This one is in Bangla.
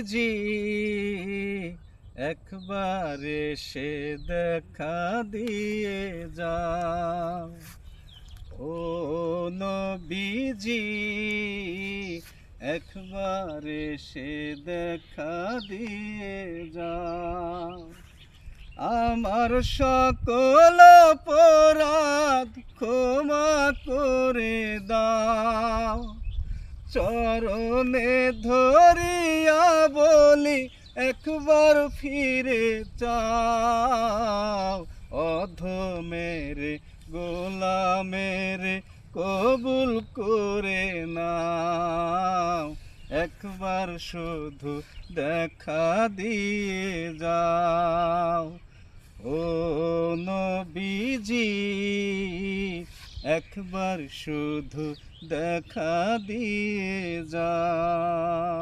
নবীজি একবার এসে দেখা দিয়ে যাও। ও নবীজি একবার এসে দেখা দিয়ে যাও। আমার সকল অপরাধ ক্ষমা করে দাও। চরণে ধরিয়া বলি একবার ফিরে চাও। অধমের গোলামের কবুল করে নাও। একবার শুধু দেখা দিয়ে যাও। ও নবীজি একবার শুধু দেখা দিয়ে যাও।